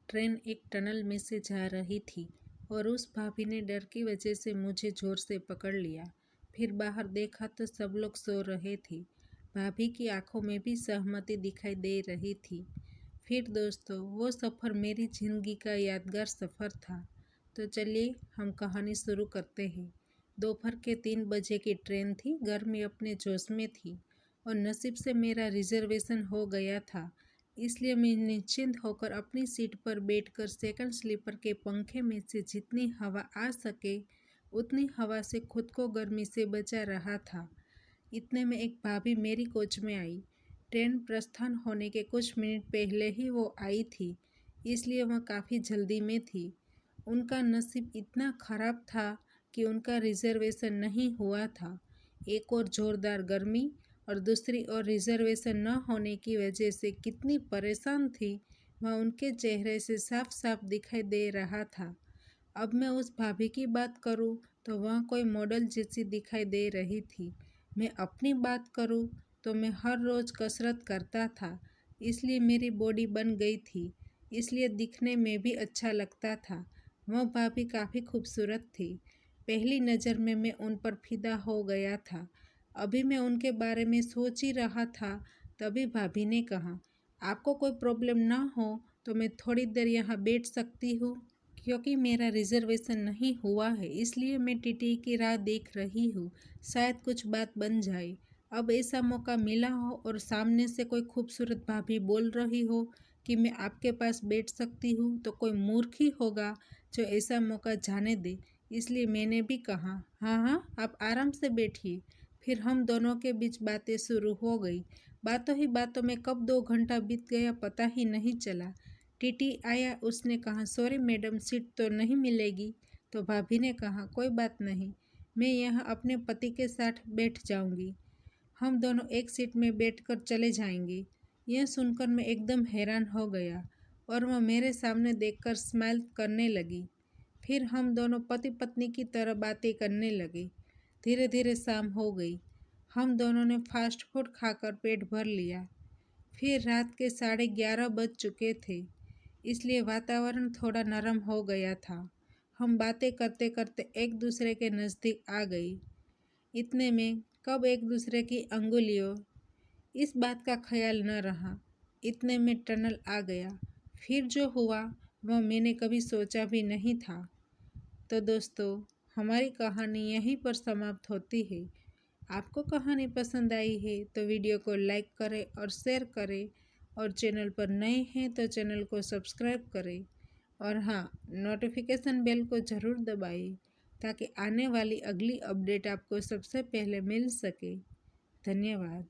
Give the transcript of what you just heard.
Train एक tunnel में से जा रही थी और उस भाभी ने डर की वजह से मुझे जोर से पकड़ लिया। फिर बाहर देखा तो सब लोग सो रहे थे। भाभी की आंखों में भी सहमति दिखाई दे रही थी। फिर दोस्तों, वो सफ़र मेरी ज़िंदगी का यादगार सफ़र था। तो चलिए हम कहानी शुरू करते हैं। दोपहर के 3 बजे की ट्रेन थी। गर्मी अपने जोश में थी और नसीब से मेरा रिजर्वेशन हो गया था, इसलिए मैं निश्चिंत होकर अपनी सीट पर बैठकर सेकंड स्लीपर के पंखे में से जितनी हवा आ सके उतनी हवा से खुद को गर्मी से बचा रहा था। इतने में एक भाभी मेरी कोच में आई। ट्रेन प्रस्थान होने के कुछ मिनट पहले ही वो आई थी, इसलिए वह काफ़ी जल्दी में थी। उनका नसीब इतना खराब था कि उनका रिजर्वेशन नहीं हुआ था। एक और ज़ोरदार गर्मी और दूसरी ओर रिजर्वेशन न होने की वजह से कितनी परेशान थी वह उनके चेहरे से साफ साफ दिखाई दे रहा था। अब मैं उस भाभी की बात करूं तो वह कोई मॉडल जैसी दिखाई दे रही थी। मैं अपनी बात करूं तो मैं हर रोज़ कसरत करता था, इसलिए मेरी बॉडी बन गई थी, इसलिए दिखने में भी अच्छा लगता था। वह भाभी काफ़ी खूबसूरत थी। पहली नज़र में मैं उन पर फिदा हो गया था। अभी मैं उनके बारे में सोच ही रहा था, तभी भाभी ने कहा, आपको कोई प्रॉब्लम ना हो तो मैं थोड़ी देर यहाँ बैठ सकती हूँ, क्योंकि मेरा रिजर्वेशन नहीं हुआ है, इसलिए मैं टीटी की राह देख रही हूँ। शायद कुछ बात बन जाए। अब ऐसा मौका मिला हो और सामने से कोई खूबसूरत भाभी बोल रही हो कि मैं आपके पास बैठ सकती हूँ, तो कोई मूर्ख ही होगा जो ऐसा मौका जाने दे। इसलिए मैंने भी कहा, हाँ हाँ, आप आराम से बैठिए। फिर हम दोनों के बीच बातें शुरू हो गई। बातों ही बातों में कब 2 घंटा बीत गया पता ही नहीं चला। टीटी आया, उसने कहा, सॉरी मैडम, सीट तो नहीं मिलेगी। तो भाभी ने कहा, कोई बात नहीं, मैं यहाँ अपने पति के साथ बैठ जाऊँगी, हम दोनों एक सीट में बैठकर चले जाएंगे। यह सुनकर मैं एकदम हैरान हो गया और वह मेरे सामने देखकर स्माइल करने लगी। फिर हम दोनों पति पत्नी की तरह बातें करने लगे। धीरे धीरे शाम हो गई। हम दोनों ने फास्ट फूड खाकर पेट भर लिया। फिर रात के 11:30 बज चुके थे, इसलिए वातावरण थोड़ा नरम हो गया था। हम बातें करते करते एक दूसरे के नज़दीक आ गई। इतने में कब एक दूसरे की अंगुलियों, इस बात का ख्याल न रहा। इतने में टनल आ गया। फिर जो हुआ वह मैंने कभी सोचा भी नहीं था। तो दोस्तों, हमारी कहानी यहीं पर समाप्त होती है। आपको कहानी पसंद आई है तो वीडियो को लाइक करें और शेयर करें, और चैनल पर नए हैं तो चैनल को सब्सक्राइब करें, और हाँ, नोटिफिकेशन बेल को ज़रूर दबाएं ताकि आने वाली अगली अपडेट आपको सबसे पहले मिल सके। धन्यवाद।